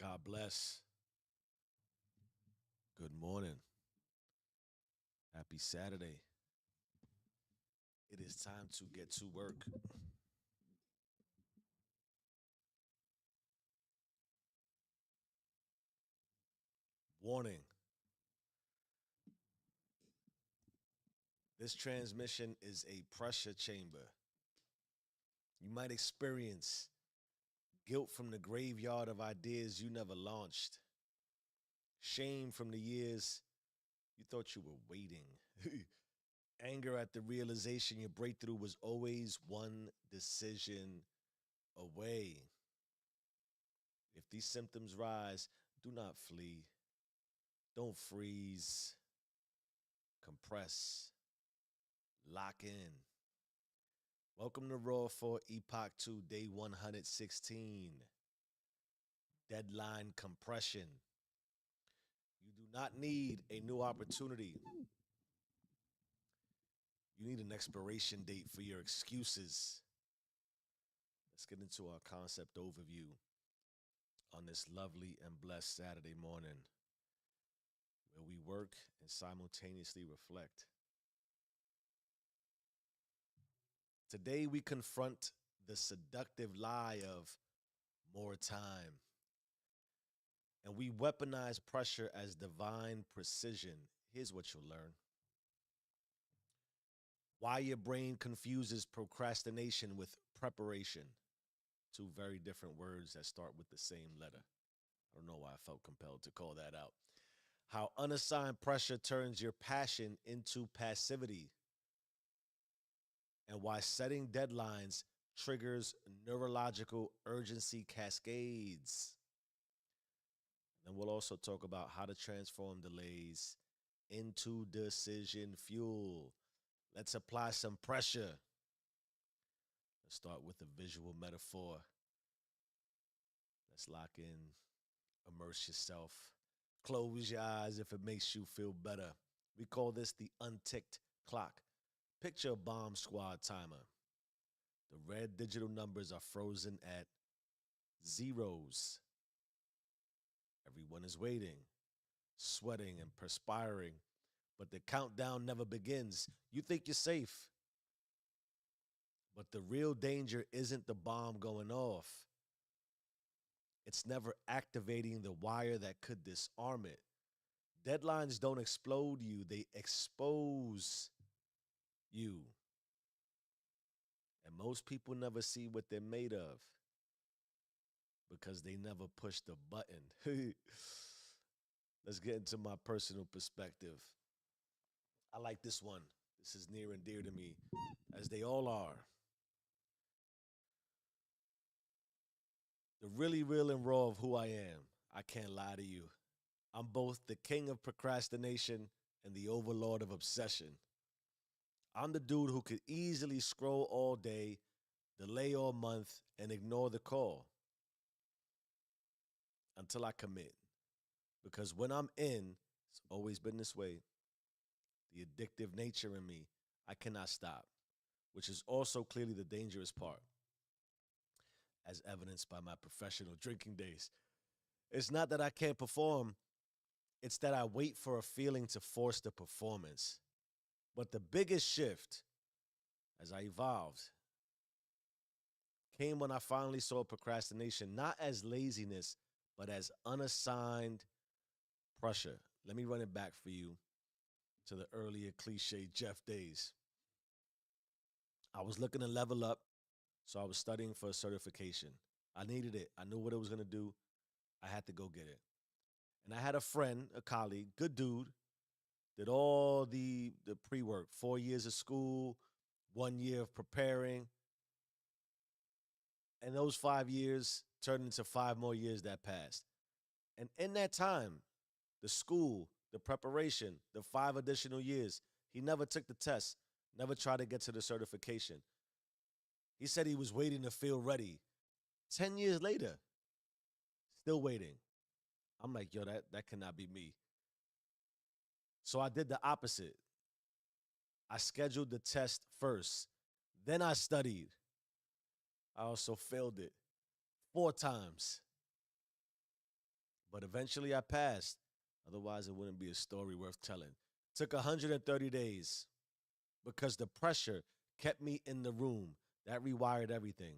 God bless. Good morning. Happy Saturday. It is time to get to work. Warning, this transmission is a pressure chamber. You might experience guilt from the graveyard of ideas you never launched, shame from the years you thought you were waiting, anger at the realization your breakthrough was always one decision away. If these symptoms rise, do not flee. Don't freeze. Compress. Lock in. Welcome to Raw for Epoch 2, day 116. Deadline compression. You do not need a new opportunity. You need an expiration date for your excuses. Let's get into our concept overview on this lovely and blessed Saturday morning where we work and simultaneously reflect. Today, we confront the seductive lie of more time. And we weaponize pressure as divine precision. Here's what you'll learn: why your brain confuses procrastination with preparation. Two very different words that start with the same letter. I don't know why I felt compelled to call that out. How unassigned pressure turns your passion into passivity. And why setting deadlines triggers neurological urgency cascades. Then we'll also talk about how to transform delays into decision fuel. Let's apply some pressure. Let's start with a visual metaphor. Let's lock in, immerse yourself, close your eyes if it makes you feel better. We call this the unticked clock. Picture a bomb squad timer. The red digital numbers are frozen at zeros. Everyone is waiting, sweating and perspiring, but the countdown never begins. You think you're safe, but the real danger isn't the bomb going off. It's never activating the wire that could disarm it. Deadlines don't explode you, they expose you. And most people never see what they're made of because they never push the button. Let's get into my personal perspective. I like this one. This is near and dear to me, as they all are. The really real and raw of who I am. I can't lie to you. I'm both the king of procrastination and the overlord of obsession. I'm the dude who could easily scroll all day, delay all month, and ignore the call until I commit. Because when I'm in, it's always been this way, the addictive nature in me, I cannot stop, which is also clearly the dangerous part, as evidenced by my professional drinking days. It's not that I can't perform, it's that I wait for a feeling to force the performance. But the biggest shift as I evolved came when I finally saw procrastination not as laziness, but as unassigned pressure. Let me run it back for you to the earlier cliche Jeff days. I was looking to level up, so I was studying for a certification. I needed it. I knew what it was going to do. I had to go get it. And I had a friend, a colleague, good dude, did all the pre-work, 4 years of school, 1 year of preparing. And those 5 years turned into 5 more years that passed. And in that time, the school, the preparation, the 5 additional years, he never took the test, never tried to get to the certification. He said he was waiting to feel ready. 10 years later, still waiting. I'm like, yo, that cannot be me. So I did the opposite. I scheduled the test first. Then I studied. I also failed it 4 times. But eventually I passed. Otherwise, it wouldn't be a story worth telling. Took 130 days because the pressure kept me in the room. That rewired everything.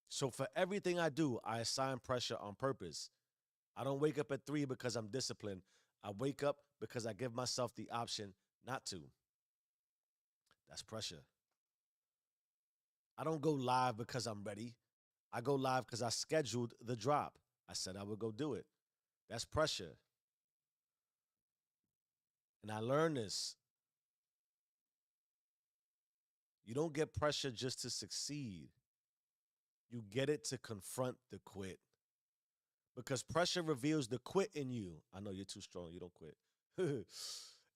So for everything I do, I assign pressure on purpose. I don't wake up at 3 because I'm disciplined. I wake up because I give myself the option not to. That's pressure. I don't go live because I'm ready. I go live because I scheduled the drop. I said I would go do it. That's pressure. And I learned this. You don't get pressure just to succeed. You get it to confront the quit. Because pressure reveals the quit in you. I know you're too strong. You don't quit.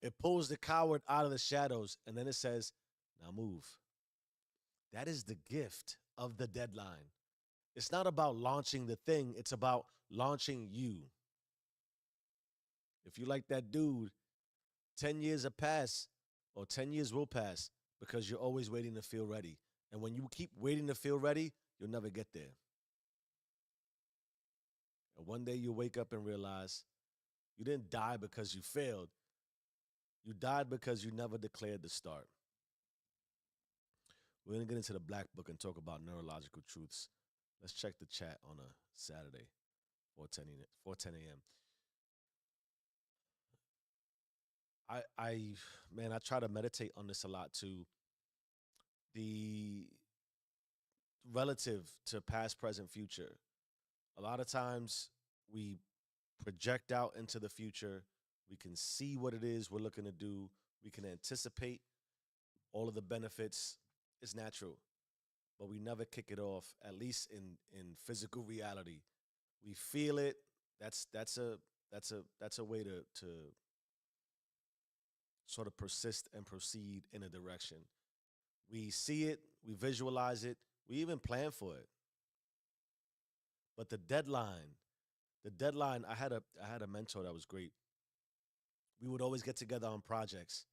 It pulls the coward out of the shadows and then it says, now move. That is the gift of the deadline. It's not about launching the thing, it's about launching you. If you like that dude, 10 years have passed, or 10 years will pass because you're always waiting to feel ready. And when you keep waiting to feel ready, you'll never get there. And one day you wake up and realize you didn't die because you failed. You died because you never declared the start. We're going to get into the black book and talk about neurological truths. Let's check the chat on a Saturday, 4:10 a.m. I man, I try to meditate on this a lot too. The relative to past, present, future. A lot of times we project out into the future. We can see what it is we're looking to do. We can anticipate all of the benefits. It's natural, but we never kick it off. At least in physical reality, we feel it. That's a way to sort of persist and proceed in a direction. We see it, we visualize it, we even plan for it. But the deadline, I had a mentor that was great. We would always get together on projects.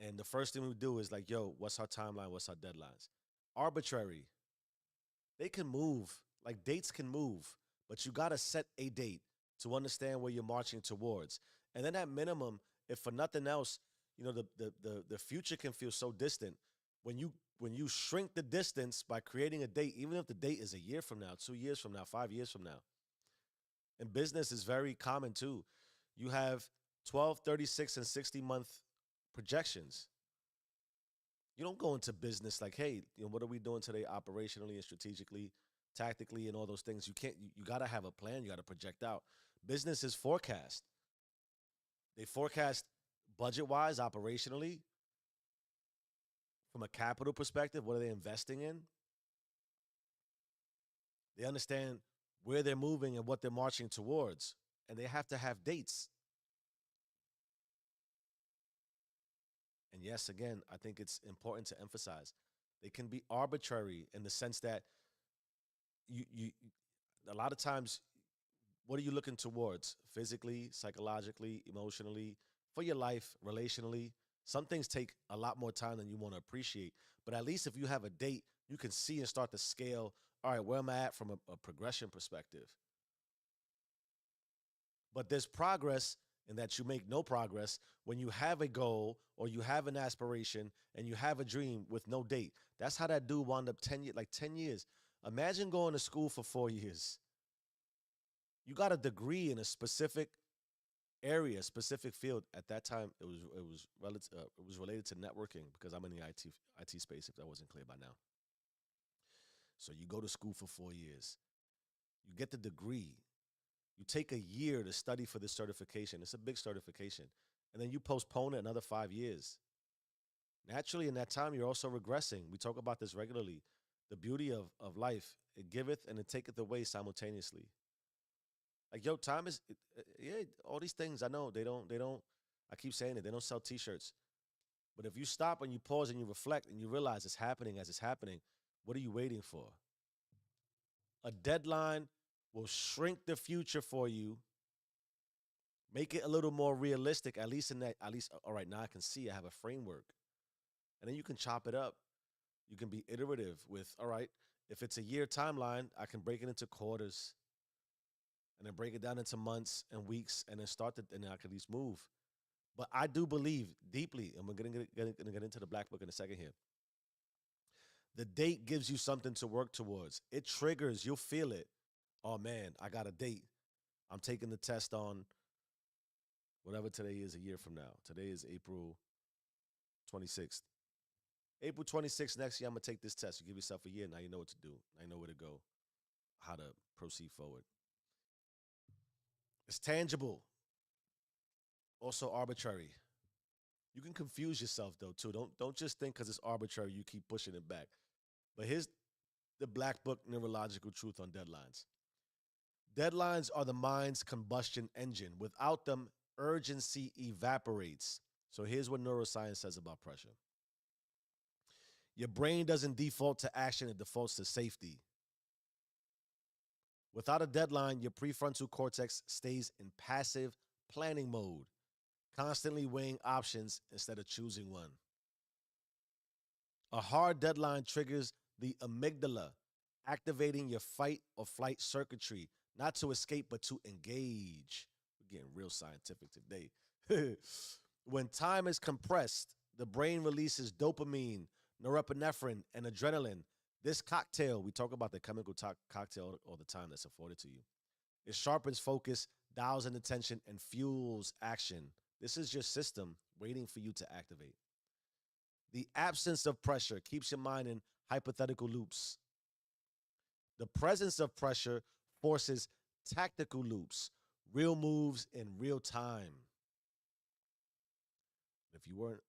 And the first thing we would do is like, yo, what's our timeline? What's our deadlines? Arbitrary. They can move. Like dates can move, but you gotta set a date to understand where you're marching towards. And then at minimum, if for nothing else, the future can feel so distant. When you shrink the distance by creating a date, even if the date is a year from now, 2 years from now, 5 years from now. And business is very common too. You have 12, 36, and 60-month projections. You don't go into business like, hey, what are we doing today operationally and strategically, tactically, and all those things. You can't, you got to have a plan. You got to project out. Business is forecast. They forecast budget wise, operationally, from a capital perspective. What are they investing in? They understand where they're moving and what they're marching towards. And they have to have dates. And yes, again, I think it's important to emphasize they can be arbitrary in the sense that you a lot of times, what are you looking towards physically, psychologically, emotionally, for your life, relationally? Some things take a lot more time than you want to appreciate. But at least if you have a date, you can see and start to scale. All right, where am I at from a progression perspective? But there's progress in that you make no progress when you have a goal or you have an aspiration and you have a dream with no date. That's how that dude wound up 10 years, like 10 years. Imagine going to school for 4 years. You got a degree in a specific area, specific field. At that time, it was related to networking because I'm in the IT space. If that wasn't clear by now, so you go to school for 4 years, you get the degree, you take a year to study for this certification. It's a big certification, and then you postpone it another 5 years. Naturally, in that time, you're also regressing. We talk about this regularly. The beauty of life, it giveth and it taketh away simultaneously. Like, yo, time is, yeah, all these things, I know, they don't, I keep saying it, they don't sell t-shirts. But if you stop and you pause and you reflect and you realize it's happening as it's happening, what are you waiting for? A deadline will shrink the future for you, make it a little more realistic, at least in that, at least, all right, now I can see I have a framework. And then you can chop it up. You can be iterative with, all right, if it's a year timeline, I can break it into quarters. and then break it down into months and weeks, and then and then I could at least move. But I do believe deeply, and we're gonna get into the black book in a second here. The date gives you something to work towards. It triggers, you'll feel it. Oh man, I got a date. I'm taking the test on whatever today is a year from now. Today is April 26th. April 26th next year, I'm gonna take this test. You give yourself a year, now you know what to do. Now you know where to go, how to proceed forward. It's tangible, also arbitrary. You can confuse yourself though too. Don't just think because it's arbitrary you keep pushing it back. But here's the black book neurological truth on deadlines. Deadlines are the mind's combustion engine. Without them, urgency evaporates. So here's what neuroscience says about pressure. Your brain doesn't default to action, it defaults to safety. Without a deadline, your prefrontal cortex stays in passive planning mode, constantly weighing options instead of choosing one. A hard deadline triggers the amygdala, activating your fight or flight circuitry, not to escape, but to engage. We're getting real scientific today. When time is compressed, the brain releases dopamine, norepinephrine, and adrenaline. This cocktail, we talk about the chemical cocktail all the time that's afforded to you. It sharpens focus, dials in attention, and fuels action. This is your system waiting for you to activate. The absence of pressure keeps your mind in hypothetical loops. The presence of pressure forces tactical loops, real moves in real time. If you weren't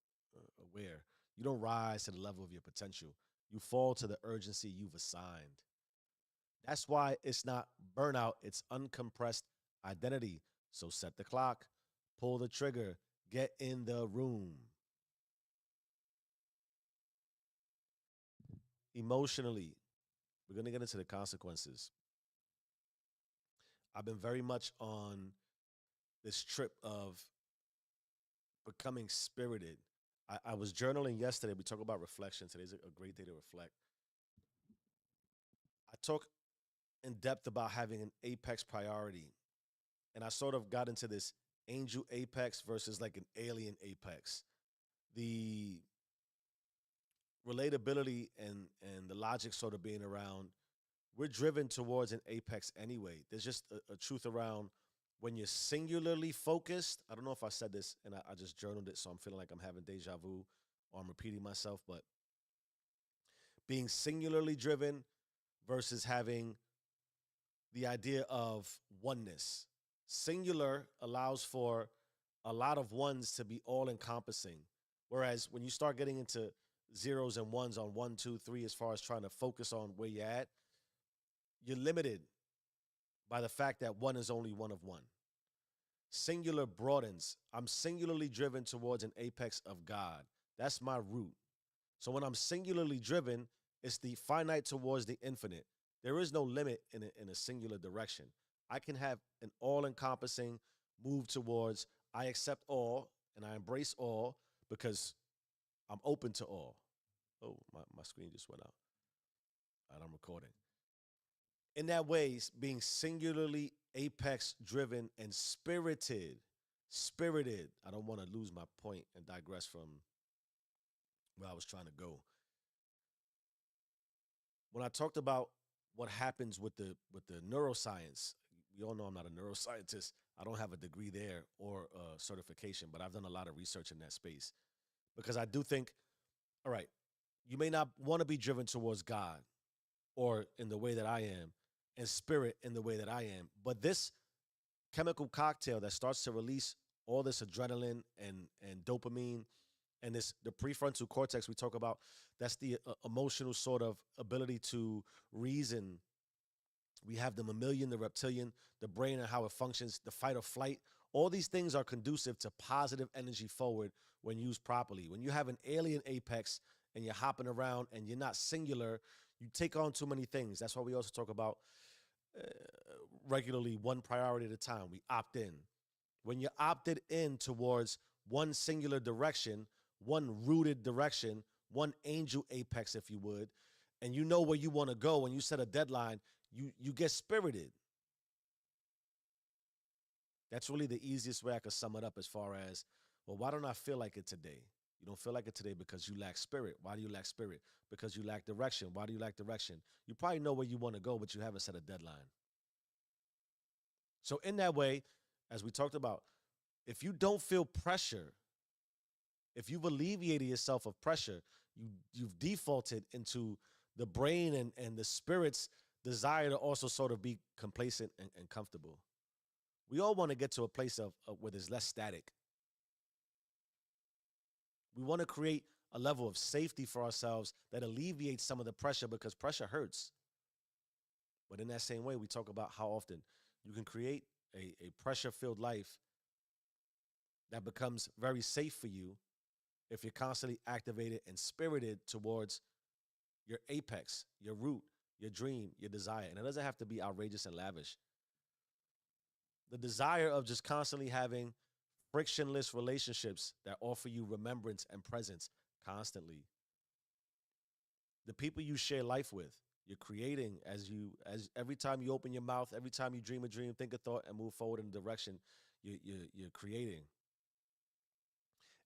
aware, you don't rise to the level of your potential. You fall to the urgency you've assigned. That's why it's not burnout, it's uncompressed identity. So set the clock, pull the trigger, get in the room. Emotionally, we're going to get into the consequences. I've been very much on this trip of becoming spirited. I was journaling yesterday. We talk about reflection. Today's a great day to reflect. I talk in depth about having an apex priority. And I sort of got into this angel apex versus like an alien apex. The relatability and the logic sort of being around, we're driven towards an apex anyway. There's just a truth around when you're singularly focused. I don't know if I said this and I just journaled it, so I'm feeling like I'm having deja vu or I'm repeating myself, but being singularly driven versus having the idea of oneness. Singular allows for a lot of ones to be all encompassing. Whereas when you start getting into zeros and ones on 1, 2, 3, as far as trying to focus on where you're at, you're limited by the fact that one is only one of one. Singular broadens. I'm singularly driven towards an apex of God. That's my root. So when I'm singularly driven, it's the finite towards the infinite. There is no limit in a singular direction. I can have an all-encompassing move towards I accept all and I embrace all because I'm open to all. Oh, my screen just went out. And I'm recording. In that way, being singularly apex driven and spirited. Spirited. I don't want to lose my point and digress from where I was trying to go. When I talked about what happens with the neuroscience, we all know I'm not a neuroscientist. I don't have a degree there or a certification, but I've done a lot of research in that space because I do think, all right, you may not want to be driven towards God or in the way that I am and spirit in the way that I am. But this chemical cocktail that starts to release all this adrenaline and dopamine and this the prefrontal cortex we talk about, that's the emotional sort of ability to reason. We have the mammalian, the reptilian, the brain and how it functions, the fight or flight. All these things are conducive to positive energy forward when used properly. When you have an alien apex and you're hopping around and you're not singular, you take on too many things. That's why we also talk about uh, regularly one priority at a time. We opt in. When you're opted in towards one singular direction, one rooted direction, one angel apex, if you would, and you know where you want to go, when you set a deadline, you get spirited. That's really the easiest way I could sum it up as far as, well, why don't I feel like it today? You don't feel like it today because you lack spirit. Why do you lack spirit? Because you lack direction. Why do you lack direction? You probably know where you want to go, but you haven't set a deadline. So, in that way, as we talked about, if you don't feel pressure, if you've alleviated yourself of pressure, you've defaulted into the brain and the spirit's desire to also sort of be complacent and comfortable. We all want to get to a place of where there's less static. We want to create a level of safety for ourselves that alleviates some of the pressure because pressure hurts. But in that same way, we talk about how often you can create a pressure filled life that becomes very safe for you if you're constantly activated and spirited towards your apex, your root, your dream, your desire. And it doesn't have to be outrageous and lavish. The desire of just constantly having frictionless relationships that offer you remembrance and presence constantly. The people you share life with, you're creating as every time you open your mouth, every time you dream a dream, think a thought, and move forward in a direction, you're creating.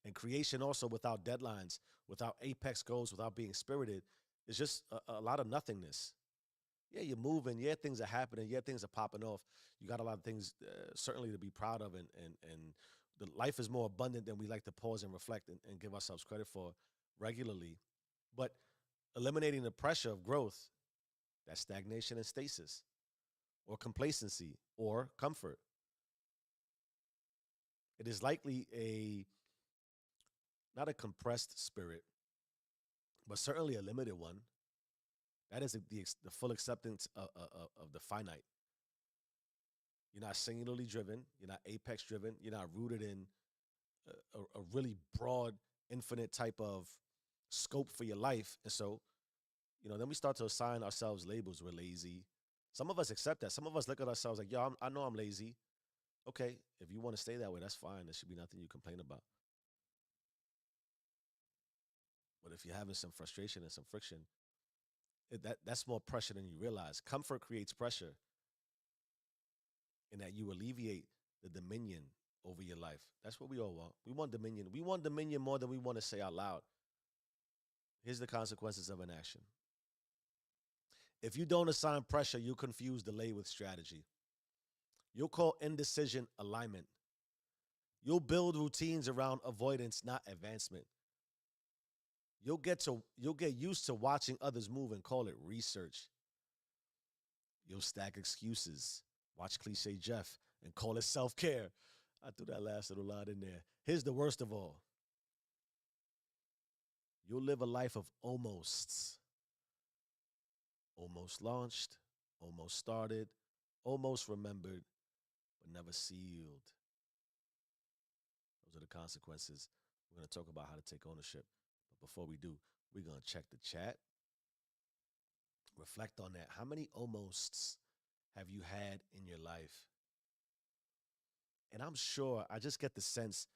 And creation also without deadlines, without apex goals, without being spirited, is just a lot of nothingness. Yeah, you're moving. Yeah, things are happening. Yeah, things are popping off. You got a lot of things certainly to be proud of, and the life is more abundant than we like to pause and reflect and give ourselves credit for regularly. But eliminating the pressure of growth, that's stagnation and stasis, or complacency, or comfort. It is likely a not a compressed spirit, but certainly a limited one. That is the full acceptance of the finite. You're not singularly driven. You're not apex driven. You're not rooted in a really broad, infinite type of scope for your life. And so, then we start to assign ourselves labels. We're lazy. Some of us accept that. Some of us look at ourselves like, yo, I know I'm lazy. Okay, if you want to stay that way, that's fine. There should be nothing you complain about. But if you're having some frustration and some friction, that's more pressure than you realize. Comfort creates pressure in that you alleviate the dominion over your life. That's what we all want. We want dominion. We want dominion more than we want to say out loud. Here's the consequences of inaction. If you don't assign pressure, you confuse delay with strategy. You'll call indecision alignment. You'll build routines around avoidance, not advancement. You'll get used to watching others move and call it research. You'll stack excuses. Watch cliche Jeff and call it self-care. I threw that last little line in there. Here's the worst of all. You'll live a life of almosts. Almost launched, almost started, almost remembered, but never sealed. Those are the consequences. We're going to talk about how to take ownership. But before we do, we're going to check the chat. Reflect on that. How many almosts have you had in your life? And I'm sure, I just get the sense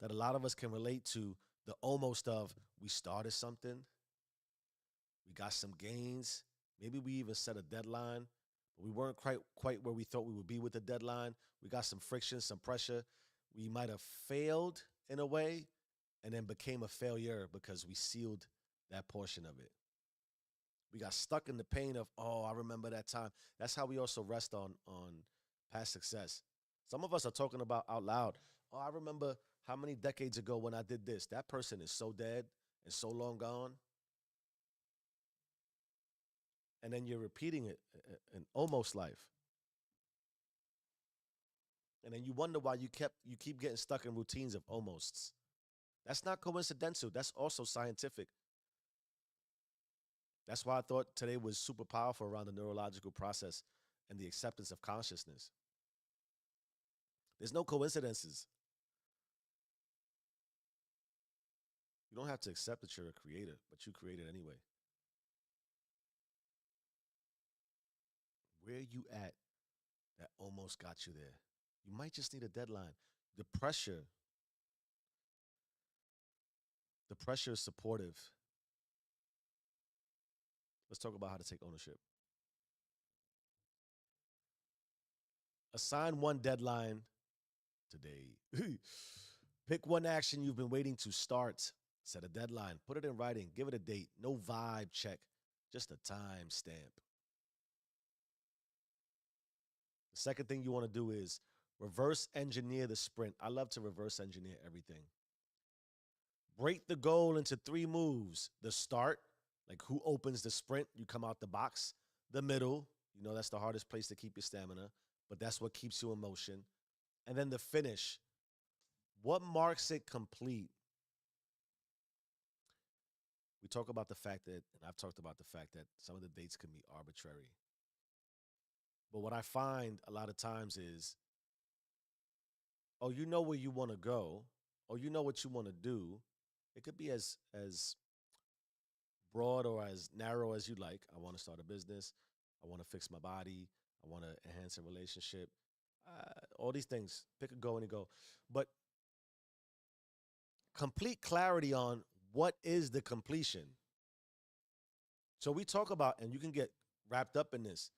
that a lot of us can relate to the almost of we started something, we got some gains, maybe we even set a deadline, but we weren't quite where we thought we would be with the deadline. We got some friction, some pressure. We might have failed in a way and then became a failure because we sealed that portion of it. We got stuck in the pain of, oh, I remember that time. That's how we also rest on past success. Some of us are talking about out loud. Oh, I remember how many decades ago when I did this. That person is so dead and so long gone. And then you're repeating it in almost life. And then you wonder why you keep getting stuck in routines of almosts. That's not coincidental. That's also scientific. That's why I thought today was super powerful around the neurological process and the acceptance of consciousness. There's no coincidences. You don't have to accept that you're a creator, but you create it anyway. Where are you at that almost got you there? You might just need a deadline. The pressure, the pressure is supportive. Let's talk about how to take ownership. Assign one deadline today. Pick one action you've been waiting to start. Set a deadline. Put it in writing. Give it a date. No vibe check. Just a time stamp. The second thing you want to do is reverse engineer the sprint. I love to reverse engineer everything. Break the goal into three moves. The start, like who opens the sprint, you come out the box. The middle, you know that's the hardest place to keep your stamina, but that's what keeps you in motion. And then the finish. What marks it complete? We talk about the fact that, and I've talked about the fact that some of the dates can be arbitrary. But what I find a lot of times is, oh, you know where you want to go, or you know what you want to do. It could be as broad or as narrow as you like. I want to start a business. I want to fix my body. I want to enhance a relationship. All these things. Pick a go and a go. But complete clarity on what is the completion. So we talk about, and you can get wrapped up in this.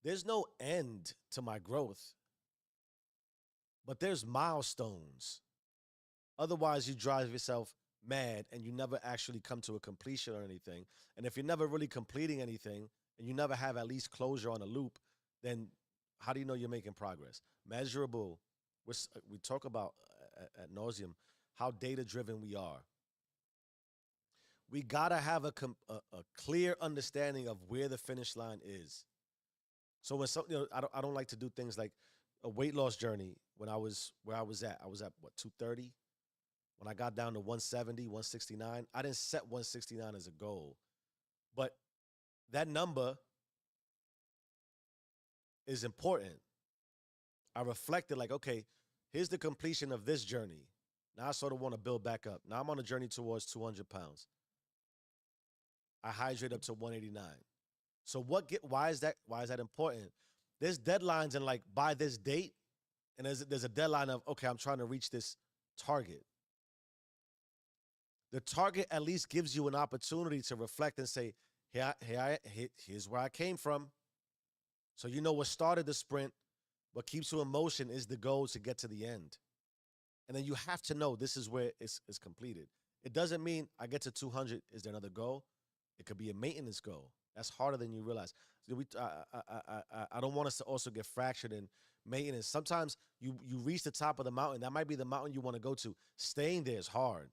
There's no end to my growth, but there's milestones. Otherwise, you drive yourself mad and you never actually come to a completion or anything. And if you're never really completing anything and you never have at least closure on a loop, then how do you know you're making progress? Measurable. We talk about at nauseum how data driven we are. We gotta have a clear understanding of where the finish line is. So when I don't like to do things like a weight loss journey. When I was where I was at what 230. When I got down to 170, 169, I didn't set 169 as a goal, but that number is important. I reflected like, okay, here's the completion of this journey. Now I sort of want to build back up. Now I'm on a journey towards 200 pounds. I hydrate up to 189. So why is that important? There's deadlines and like by this date, and there's a deadline of, okay, I'm trying to reach this target. The target at least gives you an opportunity to reflect and say, here's where I came from. So you know what started the sprint, what keeps you in motion is the goal to get to the end. And then you have to know this is where it's completed. It doesn't mean I get to 200, is there another goal? It could be a maintenance goal. That's harder than you realize. So I don't want us to also get fractured in maintenance. Sometimes you reach the top of the mountain. That might be the mountain you want to go to. Staying there is hard.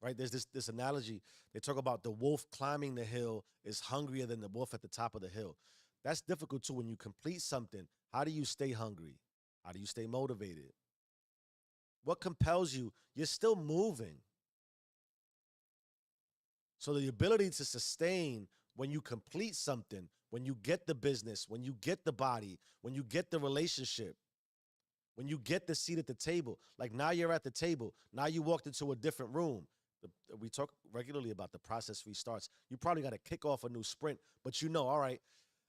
Right? There's this analogy. They talk about the wolf climbing the hill is hungrier than the wolf at the top of the hill. That's difficult too. When you complete something, how do you stay hungry? How do you stay motivated? What compels you? You're still moving. So the ability to sustain when you complete something, when you get the business, when you get the body, when you get the relationship, when you get the seat at the table, like now you're at the table, now you walked into a different room. We talk regularly about the process restarts. You probably got to kick off a new sprint, but you know, all right,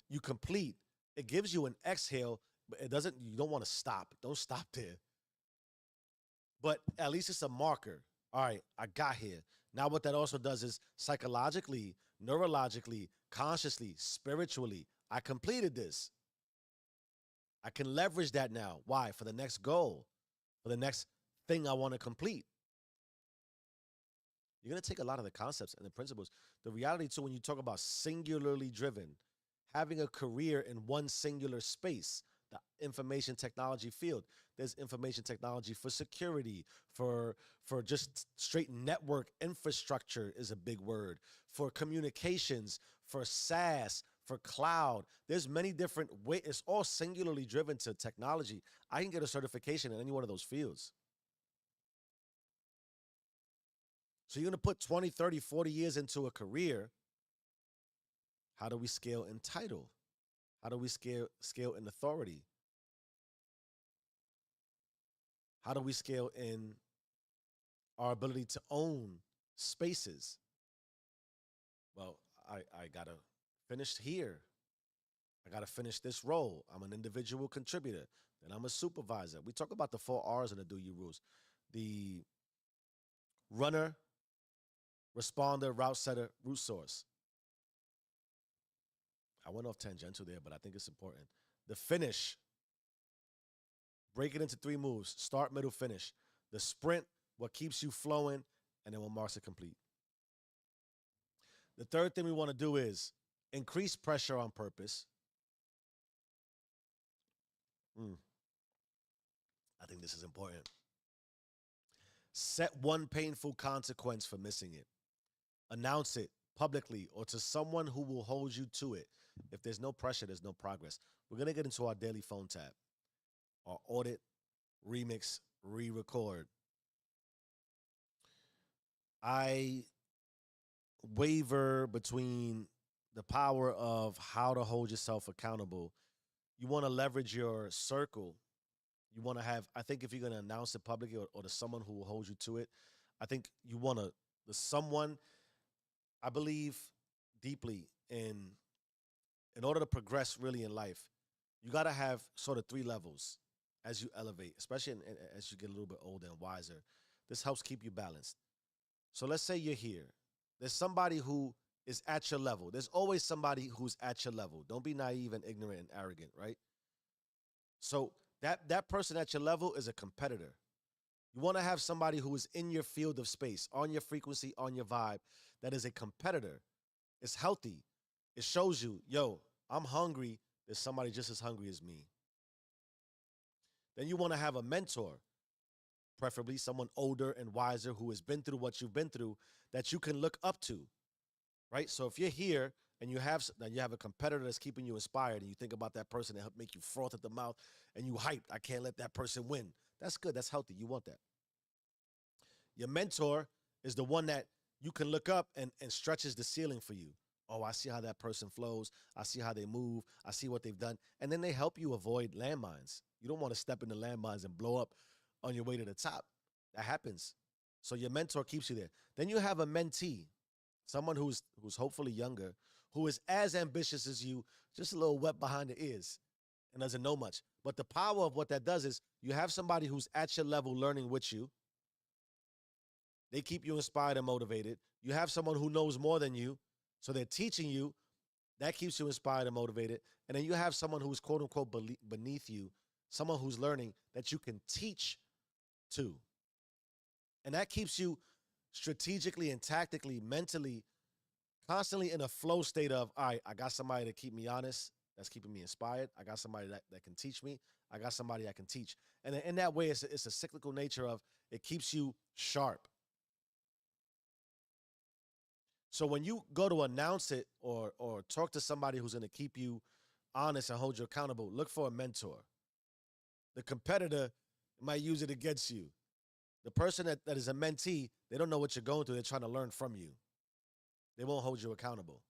you complete. It gives you an exhale, but you don't want to stop. Don't stop there. But at least it's a marker. All right, I got here. Now what that also does is psychologically, neurologically, consciously, spiritually, I completed this. I can leverage that now. Why? For the next goal, for the next thing I want to complete. You're going to take a lot of the concepts and the principles. The reality, too, when you talk about singularly driven, having a career in one singular space, the information technology field. There's information technology for security, for just straight network infrastructure is a big word, for communications, for SaaS, for cloud. There's many different ways. It's all singularly driven to technology. I can get a certification in any one of those fields. So you're going to put 20, 30, 40 years into a career. How do we scale in title? How do we scale in authority? How do we scale in our ability to own spaces? Well, I got to finish here. I got to finish this role. I'm an individual contributor. Then I'm a supervisor. We talk about the 4 R's in the Do You rules. The runner, responder, route setter, root source. I went off tangential there, but I think it's important. The finish. Break it into three moves: start, middle, finish. The sprint, what keeps you flowing, and then what marks it complete. The third thing we want to do is increase pressure on purpose. Mm, I think this is important. Set one painful consequence for missing it. Announce it publicly or to someone who will hold you to it. If there's no pressure, there's no progress. We're going to get into our daily phone tap, our audit, remix, re record. I waver between the power of how to hold yourself accountable. You want to leverage your circle. You want to have, I think if you're going to announce it publicly or to someone who will hold you to it, I think you want to, the someone, I believe deeply in order to progress really in life, you got to have sort of three levels as you elevate, especially as you get a little bit older and wiser. This helps keep you balanced. So let's say you're here. There's somebody who is at your level. There's always somebody who's at your level. Don't be naive and ignorant and arrogant, right? So that person at your level is a competitor. You want to have somebody who is in your field of space, on your frequency, on your vibe, that is a competitor. It's healthy. It shows you, yo, I'm hungry. There's somebody just as hungry as me. Then you want to have a mentor, preferably someone older and wiser who has been through what you've been through that you can look up to, right? So if you're here and you have a competitor that's keeping you inspired and you think about that person that helped make you froth at the mouth and you hyped, I can't let that person win. That's good. That's healthy. You want that. Your mentor is the one that you can look up and stretches the ceiling for you. Oh, I see how that person flows. I see how they move. I see what they've done. And then they help you avoid landmines. You don't want to step into landmines and blow up on your way to the top. That happens. So your mentor keeps you there. Then you have a mentee, someone who's hopefully younger, who is as ambitious as you, just a little wet behind the ears and doesn't know much. But the power of what that does is you have somebody who's at your level learning with you. They keep you inspired and motivated. You have someone who knows more than you, so they're teaching you. That keeps you inspired and motivated. And then you have someone who's quote unquote beneath you, someone who's learning that you can teach to. And that keeps you strategically and tactically, mentally, constantly in a flow state of, all right, I got somebody to keep me honest, that's keeping me inspired. I got somebody that can teach me. I got somebody I can teach. And in that way, it's a cyclical nature of it keeps you sharp. So when you go to announce it or talk to somebody who's going to keep you honest and hold you accountable, look for a mentor. The competitor might use it against you. The person that is a mentee, they don't know what you're going through. They're trying to learn from you. They won't hold you accountable.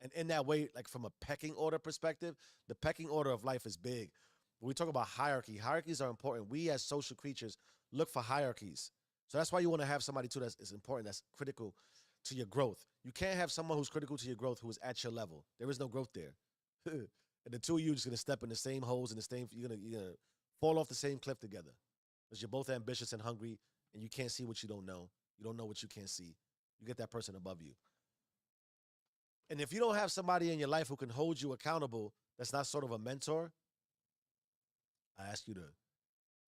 And in that way, like from a pecking order perspective, the pecking order of life is big. When we talk about hierarchy, hierarchies are important. We as social creatures look for hierarchies. So that's why you want to have somebody too that's important, that's critical to your growth. You can't have someone who's critical to your growth who is at your level. There is no growth there. And the two of you are just gonna step in the same holes and the same. You're gonna fall off the same cliff together because you're both ambitious and hungry, and you can't see what you don't know. You don't know what you can't see. You get that person above you. And if you don't have somebody in your life who can hold you accountable, that's not sort of a mentor, I ask you to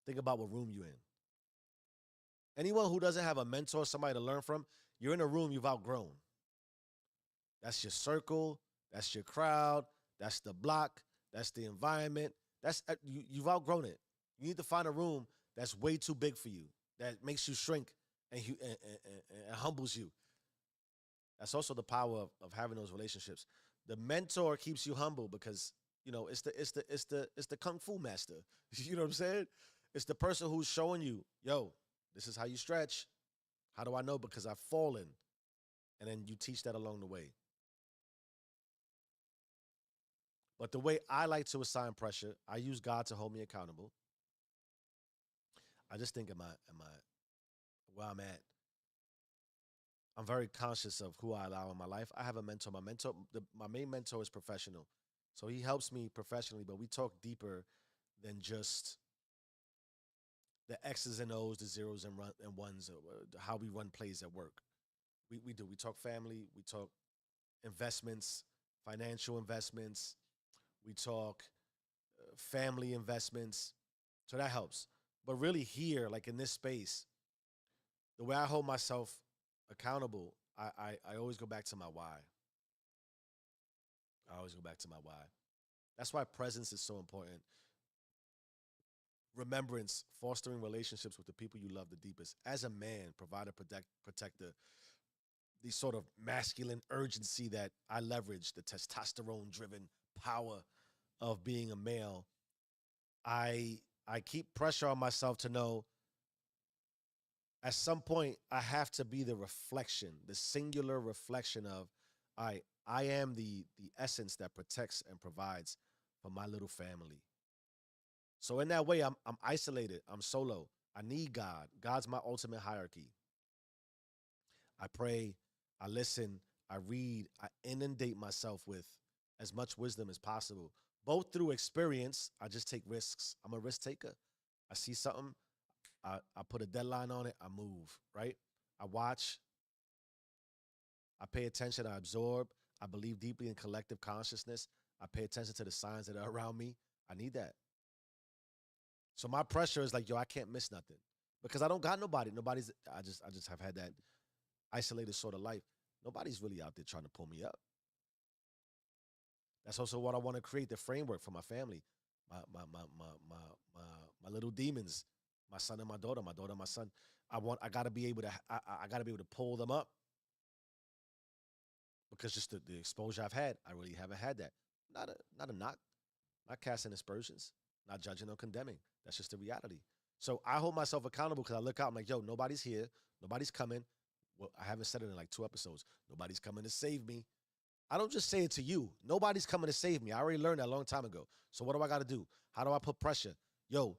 think about what room you're in. Anyone who doesn't have a mentor, somebody to learn from, you're in a room you've outgrown. That's your circle, that's your crowd, that's the block, that's the environment. You've outgrown it. You need to find a room that's way too big for you, that makes you shrink and humbles you. That's also the power of having those relationships. The mentor keeps you humble because it's the kung fu master. You know what I'm saying? It's the person who's showing you, yo, this is how you stretch. How do I know? Because I've fallen. And then you teach that along the way. But the way I like to assign pressure, I use God to hold me accountable. I just think am I where I'm at. I'm very conscious of who I allow in my life. I have a mentor. My main mentor is professional. So he helps me professionally, but we talk deeper than just the X's and O's, the zeros and ones, how we run plays at work. We do. We talk family. We talk investments, financial investments. We talk family investments, So that helps. But really here, like in this space, the way I hold myself accountable, I always go back to my why. I always go back to my why. That's why presence is so important. Remembrance, fostering relationships with the people you love the deepest. As a man, provider, protector, the sort of masculine urgency that I leverage, the testosterone driven power of being a male. I I keep pressure on myself to know at some point I have to be the reflection, the singular reflection of I am the essence that protects and provides for my little family. So in that way, I'm isolated. I'm solo. I need God. God's my ultimate hierarchy. I pray, I listen, I read, I inundate myself with as much wisdom as possible, both through experience. I just take risks. I'm a risk taker. I see something, I put a deadline on it, I move, right? I watch, I pay attention, I absorb, I believe deeply in collective consciousness. I pay attention to the signs that are around me. I need that. So my pressure is like, yo, I can't miss nothing because I don't got nobody. I just have had that isolated sort of life. Nobody's really out there trying to pull me up. That's also what I want to create the framework for my family, my my my my my my, my little demons, my son and my daughter, my son. I gotta be able to I gotta be able to pull them up because just the exposure I've had, I really haven't had that. Not a knock, not casting aspersions, not judging or condemning. That's just the reality. So I hold myself accountable because I look out. I'm like, yo, nobody's here, nobody's coming. Well, I haven't said it in like 2 episodes. Nobody's coming to save me. I don't just say it to you. Nobody's coming to save me. I already learned that a long time ago. So what do I got to do? How do I put pressure? Yo,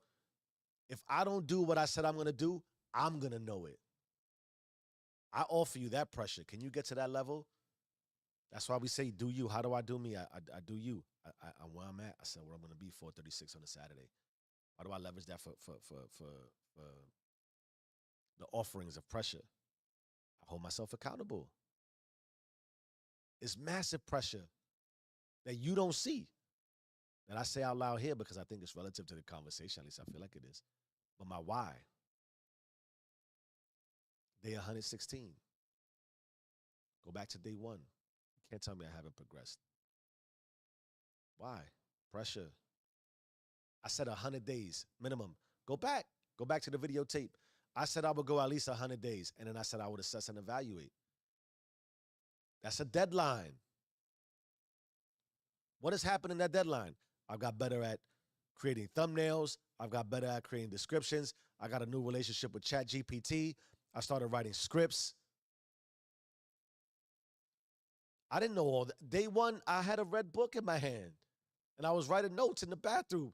if I don't do what I said I'm going to do, I'm going to know it. I offer you that pressure. Can you get to that level? That's why we say, do you. How do I do me? I do you. I'm where I'm at. I said where I'm going to be, 4:36 on a Saturday. How do I leverage that for the offerings of pressure? I hold myself accountable. It's massive pressure that you don't see, that I say out loud here because I think it's relative to the conversation. At least I feel like it is. But my why, day 116. Go back to day one. You can't tell me I haven't progressed. Why? Pressure. I said 100 days minimum. Go back. Go back to the videotape. I said I would go at least 100 days. And then I said I would assess and evaluate. That's a deadline. What has happened in that deadline? I've got better at creating thumbnails. I've got better at creating descriptions. I got a new relationship with ChatGPT. I started writing scripts. I didn't know all that. Day one, I had a red book in my hand and I was writing notes in the bathroom.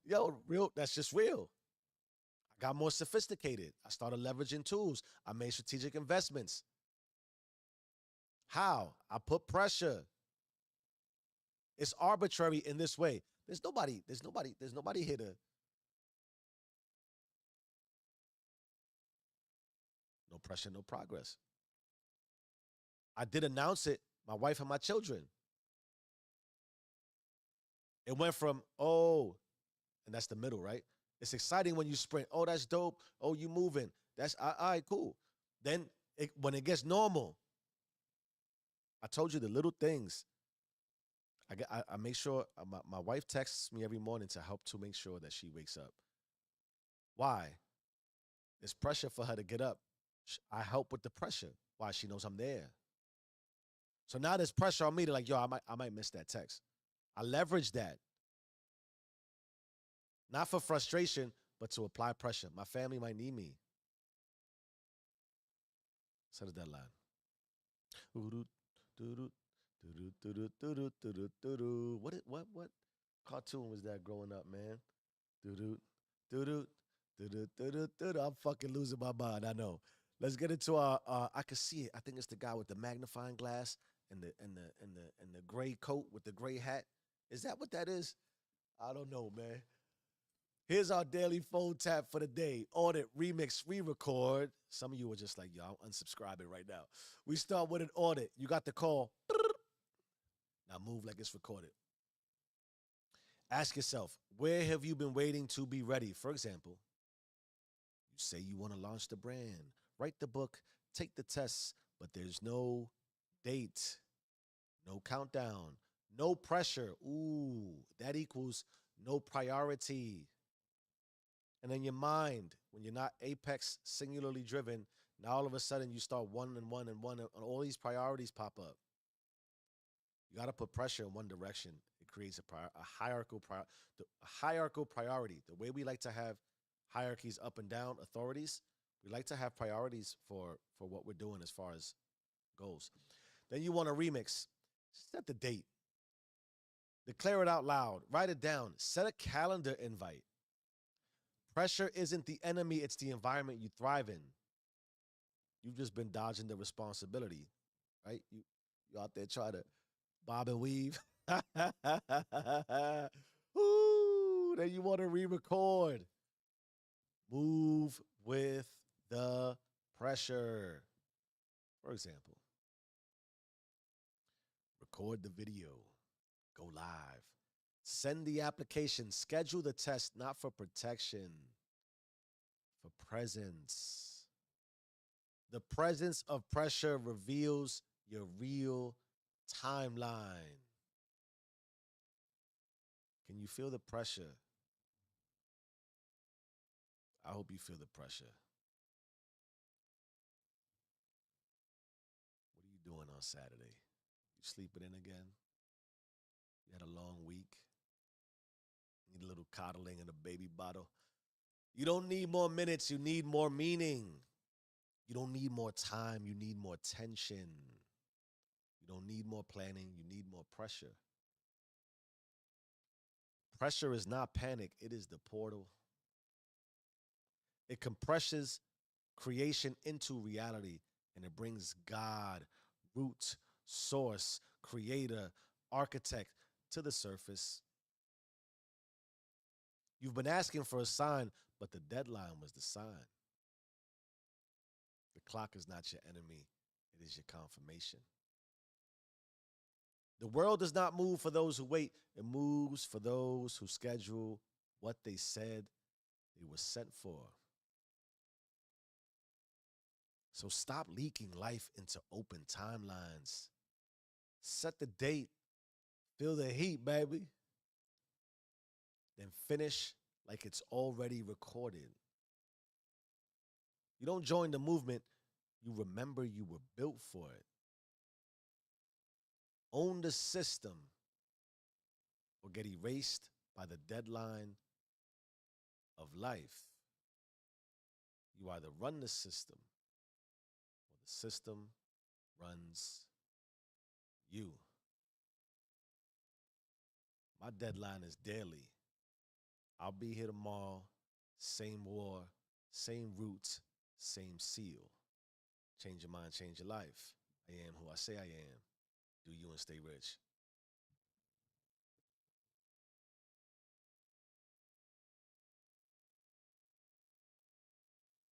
Yo, real, that's just real. I got more sophisticated. I started leveraging tools. I made strategic investments. How? I put pressure. It's arbitrary in this way. There's nobody here to, no pressure, no progress. I did announce it, my wife and my children. It went from, oh, and that's the middle, right? It's exciting when you sprint. Oh, that's dope. Oh, you moving. That's all right, cool. Then when it gets normal, I told you the little things. I make sure my wife texts me every morning to help to make sure that she wakes up. Why? It's pressure for her to get up. I help with the pressure. Why? She knows I'm there. So now there's pressure on me to like, yo, I might miss that text. I leverage that. Not for frustration, but to apply pressure. My family might need me. Set a deadline. What cartoon was that growing up, man? Doo doo doo. I'm fucking losing my mind. I know. Let's get into our. I can see it. I think it's the guy with the magnifying glass and the gray coat with the gray hat. Is that what that is? I don't know, man. Here's our daily phone tap for the day. Audit, remix, re-record. Some of you are just like, yo, I'm unsubscribing right now. We start with an audit. You got the call. Now move like it's recorded. Ask yourself, where have you been waiting to be ready? For example, you say you want to launch the brand, write the book, take the tests, but there's no date, no countdown, no pressure. Ooh, that equals no priority. And then your mind, when you're not apex singularly driven, now all of a sudden you start one and one and one, and all these priorities pop up. You got to put pressure in one direction. It creates a hierarchical priority. The way we like to have hierarchies up and down, authorities, we like to have priorities for what we're doing as far as goals. Then you want to remix. Set the date. Declare it out loud. Write it down. Set a calendar invite. Pressure isn't the enemy, it's the environment you thrive in. You've just been dodging the responsibility, right? You out there trying to bob and weave. Ooh, then you want to re-record. Move with the pressure. For example, record the video, go live, send the application, schedule the test, not for protection, for presence. The presence of pressure reveals your real timeline. Can you feel the pressure? I hope you feel the pressure. What are you doing on Saturday? You sleeping in again? You had a long week? Need a little coddling in a baby bottle? You don't need more minutes, you need more meaning. You don't need more time, you need more tension. You don't need more planning, you need more pressure. Pressure is not panic, it is the portal. It compresses creation into reality and it brings God, root, source, creator, architect to the surface. You've been asking for a sign, but the deadline was the sign. The clock is not your enemy, it is your confirmation. The world does not move for those who wait, it moves for those who schedule what they said they were sent for. So stop leaking life into open timelines. Set the date, feel the heat, baby. Then finish like it's already recorded. You don't join the movement, you remember you were built for it. Own the system or get erased by the deadline of life. You either run the system or the system runs you. My deadline is daily. I'll be here tomorrow, same war, same roots, same seal. Change your mind, change your life. I am who I say I am. Do you and stay rich.